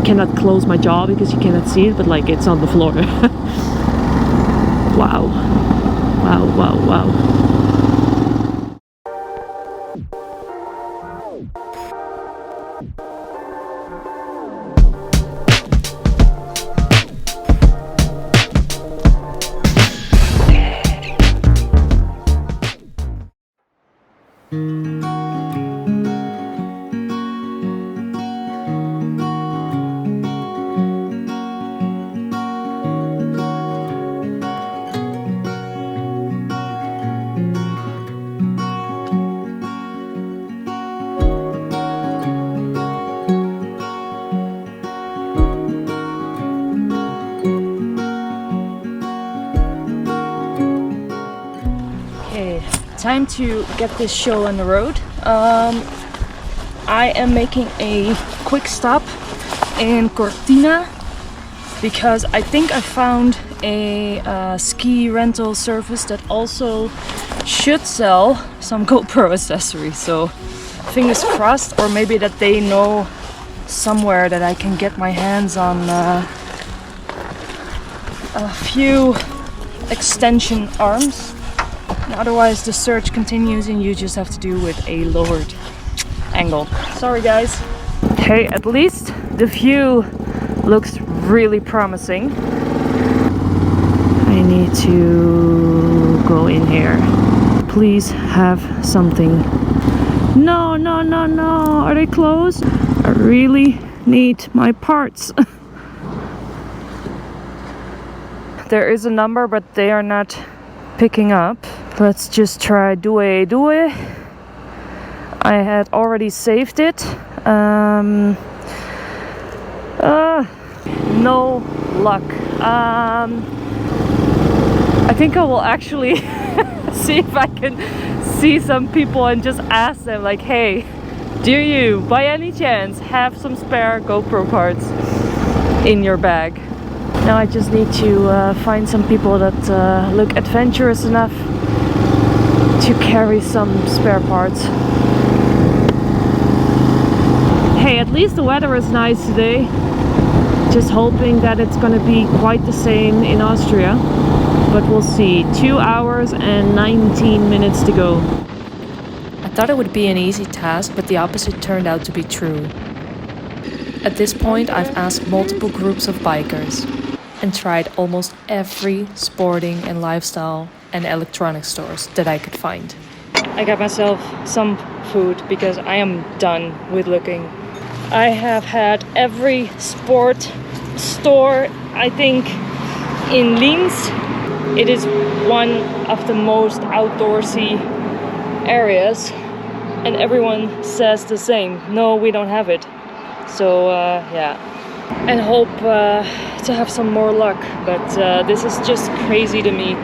I cannot close my jaw because you cannot see it, but like it's on the floor. Wow. Wow, wow, wow. Time to get this show on the road. I am making a quick stop in Cortina because I think I found a ski rental service that also should sell some GoPro accessories. So fingers crossed, or maybe that they know somewhere that I can get my hands on a few extension arms. Otherwise the search continues and you just have to do with a lowered angle. Sorry guys. Hey, at least the view looks really promising. I need to go in here. Please have something. No, no, no, no. Are they closed? I really need my parts. There is a number, but they are not picking up. Let's just try Due. I had already saved it. No luck. I think I will actually see if I can see some people and just ask them like, hey, do you by any chance have some spare GoPro parts in your bag? Now I just need to find some people that look adventurous enough to carry some spare parts. Hey, at least the weather is nice today. Just hoping that it's gonna be quite the same in Austria, but we'll see. 2 hours and 19 minutes to go. I thought it would be an easy task, but the opposite turned out to be true. At this point, I've asked multiple groups of bikers and tried almost every sporting and lifestyle and electronic stores that I could find. I got myself some food because I am done with looking. I have had every sport store, I think, in Linz. It is one of the most outdoorsy areas, and everyone says the same. No, we don't have it. So yeah, and hope to have some more luck, but this is just crazy to me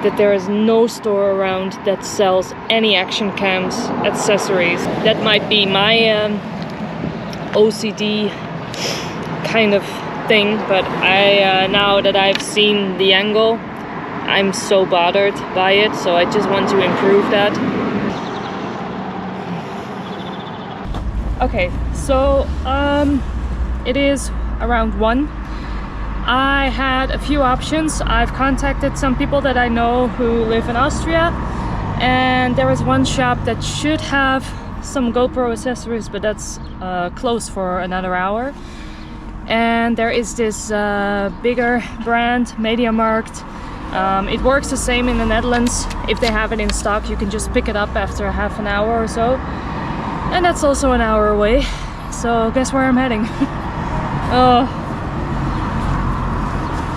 that there is no store around that sells any action cams accessories. That might be my OCD kind of thing, but I now that I've seen the angle, I'm so bothered by it, so I just want to improve that. Okay, so it is around 1. I had a few options. I've contacted some people that I know who live in Austria, and there is one shop that should have some GoPro accessories, but that's closed for another hour. And there is this bigger brand, MediaMarkt. It works the same in the Netherlands. If they have it in stock, you can just pick it up after half an hour or so, and that's also an hour away. So guess where I'm heading? Oh,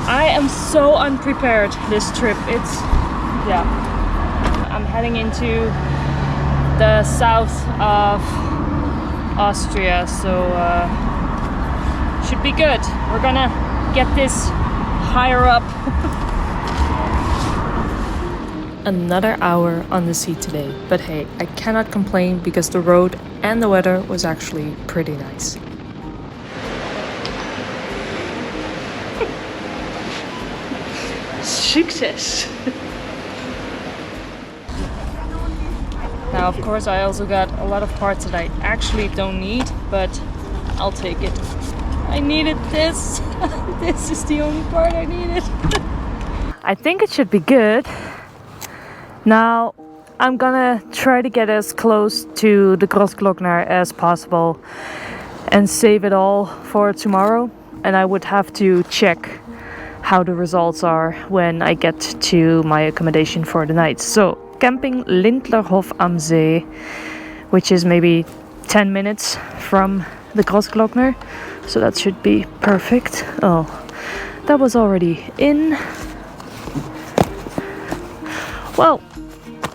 I am so unprepared this trip. It's, yeah, I'm heading into the south of Austria, so should be good. We're gonna get this higher up. Another hour on the sea today, but hey, I cannot complain because the road and the weather was actually pretty nice. Success! Now, of course, I also got a lot of parts that I actually don't need, but I'll take it. I needed this. This is the only part I needed. I think it should be good. Now I'm gonna try to get as close to the GROSSGLOCKNER as possible and save it all for tomorrow. And I would have to check how the results are when I get to my accommodation for the night. So, camping Lindlerhof am See, which is maybe 10 minutes from the GROSSGLOCKNER. So that should be perfect. Oh, that was already in. Well,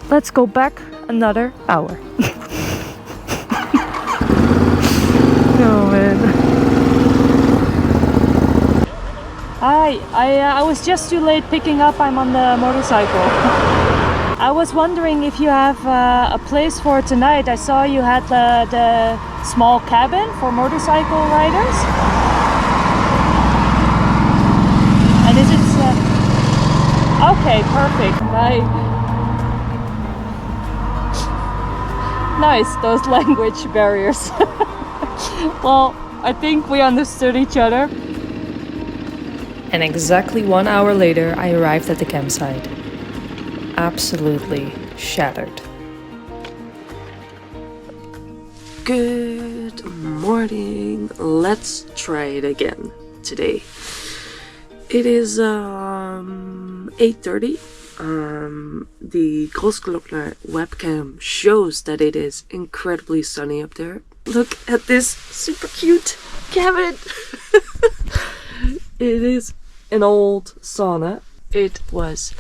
let's go back another hour. Oh man. Hi, I was just too late picking up. I'm on the motorcycle. I was wondering if you have a place for tonight. I saw you had the small cabin for motorcycle riders. And is it... okay, perfect. Bye. Nice, those language barriers. Well, I think we understood each other. And exactly 1 hour later, I arrived at the campsite. Absolutely shattered. Good morning. Let's try it again today. It is 8:30. The GROSSGLOCKNER webcam shows that it is incredibly sunny up there. Look at this super cute cabin. It is an old sauna. It was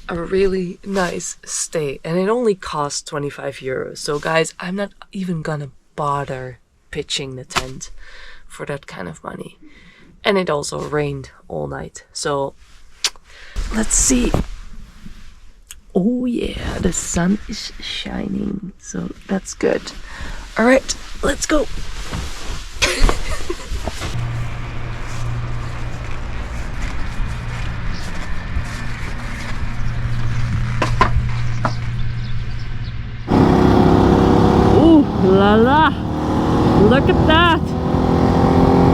a really nice stay and it only cost 25 euros. So guys, I'm not even gonna bother pitching the tent for that kind of money. And it also rained all night. So let's see. Oh yeah, the sun is shining. So that's good. All right, let's go. La la! Look at that!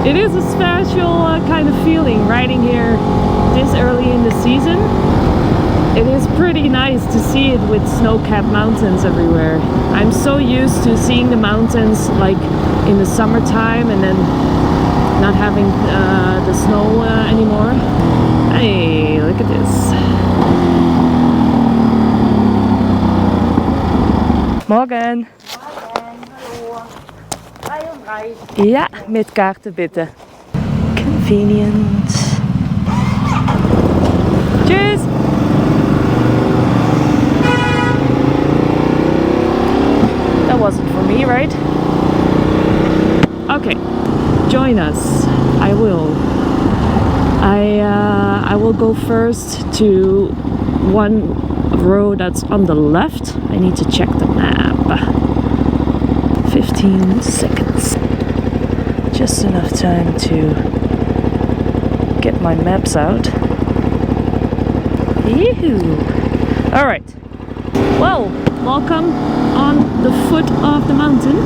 It is a special kind of feeling riding here this early in the season. It is pretty nice to see it with snow-capped mountains everywhere. I'm so used to seeing the mountains like in the summertime and then not having the snow anymore. Hey, look at this. Morgen! Ja, met kaarten bitte. Convenient. Cheers! That wasn't for me, right? Okay, join us. I will. I will go first to one road that's on the left. I need to check the map. 15 seconds. Just enough time to get my maps out. Yoo-hoo! Alright. Well, welcome on the foot of the mountain.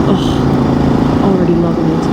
Oh, already loving it.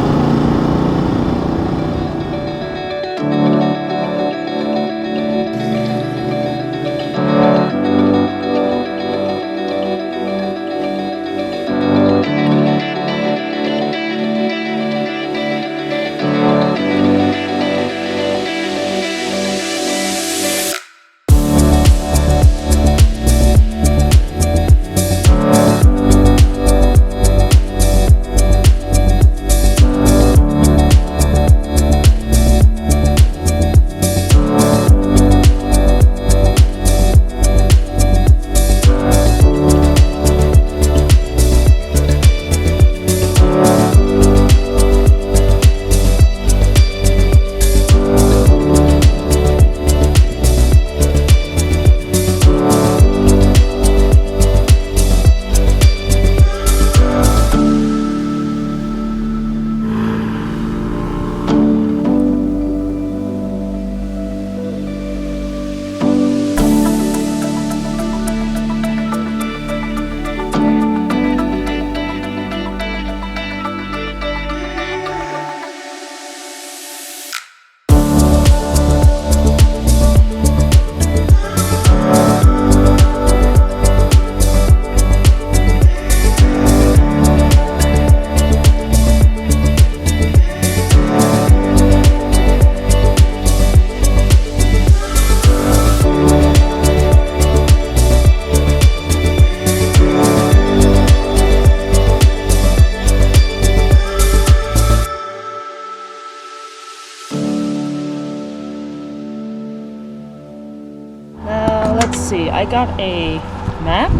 see. I got a map,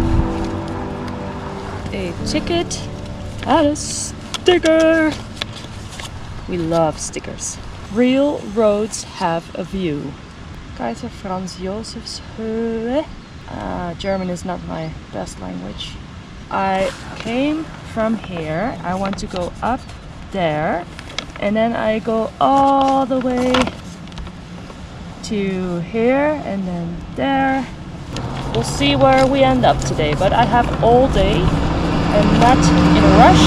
a ticket, and a sticker. We love stickers. Real roads have a view. Kaiser Franz Josefs Höhe. German is not my best language. I came from here. I want to go up there, and then I go all the way to here and then there. We'll see where we end up today, but I have all day. I'm not in a rush.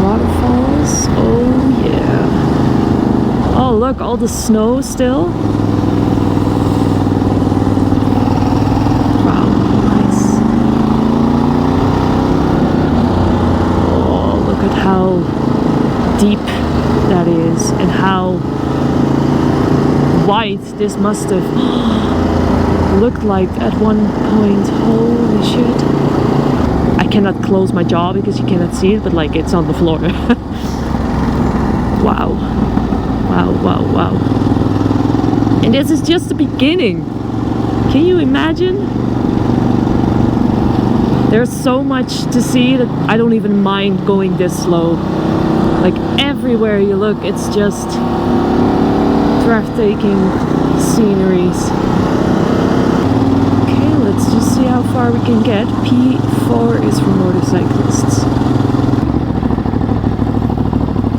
Waterfalls, oh yeah. Oh look, all the snow still. Wow, nice. Oh, look at how deep that is and how white this must have looked like at one point. Holy shit. I cannot close my jaw because you cannot see it, but like it's on the floor. Wow. Wow, wow, wow. And this is just the beginning. Can you imagine? There's so much to see that I don't even mind going this slow. Like everywhere you look, it's just breathtaking sceneries. Okay, let's just see how far we can get. P4 is for motorcyclists.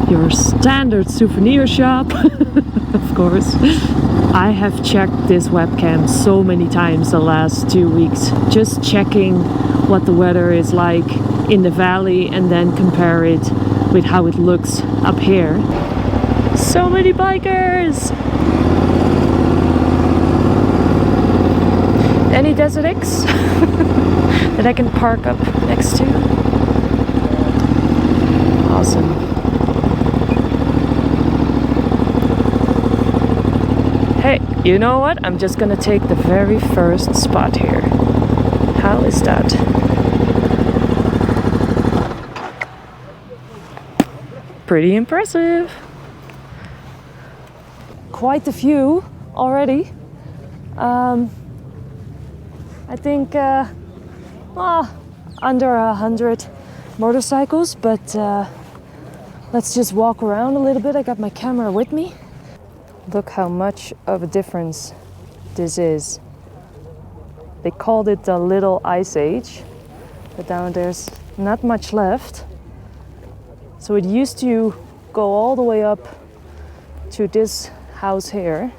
Your standard souvenir shop, of course. I have checked this webcam so many times the last 2 weeks, just checking what the weather is like in the valley and then compare it with how it looks up here. So many bikers! Any Desert X that I can park up next to? Awesome. Hey, you know what? I'm just gonna take the very first spot here. How is that? Pretty impressive. Quite a few already. I think under 100 motorcycles, but let's just walk around a little bit. I got my camera with me. Look how much of a difference this is. They called it the Little Ice Age, but down there's not much left. So it used to go all the way up to this house here,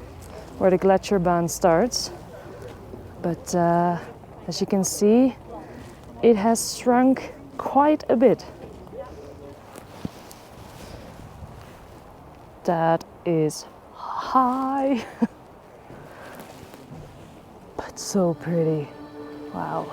where the Gletscherbahn starts. But as you can see, it has shrunk quite a bit. That is high, but so pretty. Wow.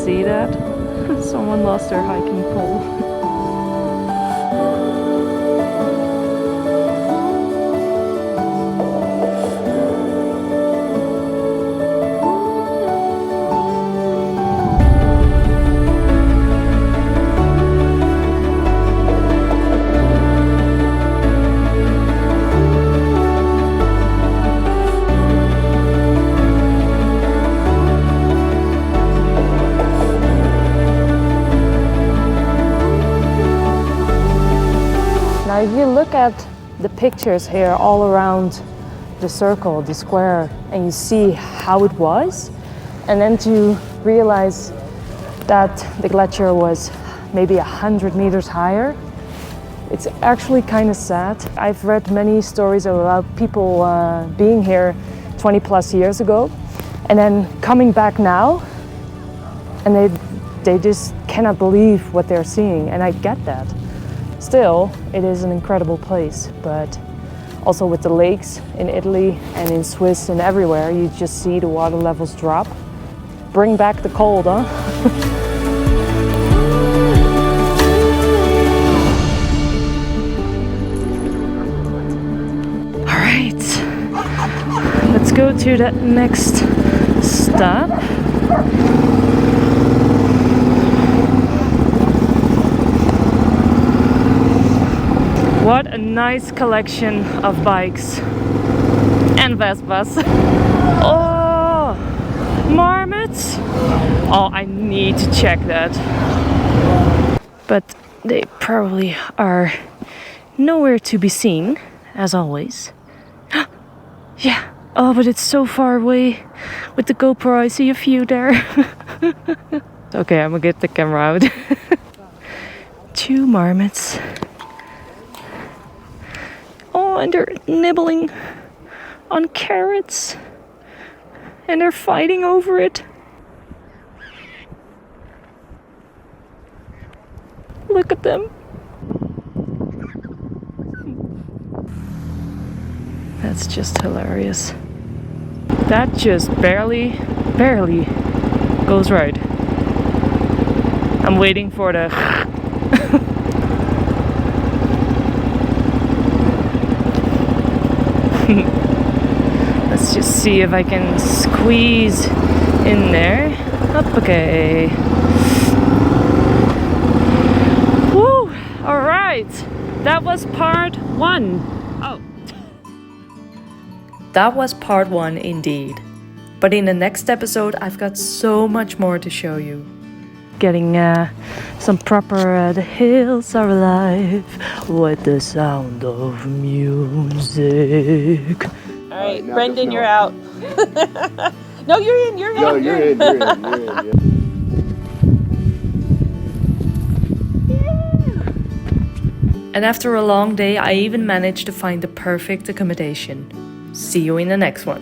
See that? Someone lost their hiking pole. look at the pictures here all around the circle, the square, and you see how it was, and then to realize that the glacier was maybe 100 meters higher, it's actually kind of sad. I've read many stories about people being here 20 plus years ago and then coming back now, and they just cannot believe what they're seeing, and I get that. Still, it is an incredible place, but also with the lakes in Italy and in Swiss and everywhere, you just see the water levels drop. Bring back the cold, huh? All right, let's go to the next stop. What a nice collection of bikes and Vespas. Oh, marmots. Oh, I need to check that. But they probably are nowhere to be seen, as always. Yeah. Oh, but it's so far away. With the GoPro, I see a few there. Okay, I'm gonna get the camera out. 2 marmots. Oh, and they're nibbling on carrots. And they're fighting over it. Look at them. That's just hilarious. That just barely goes right. I'm waiting for the... Let's just see if I can squeeze in there. Okay. Woo! All right. That was part 1. Oh. That was part 1 indeed. But in the next episode, I've got so much more to show you. Getting some proper the hills are alive with the sound of music. All right, Brendan, you're out. No, you're in. You're in. No, you're in. And after a long day, I even managed to find the perfect accommodation. See you in the next one.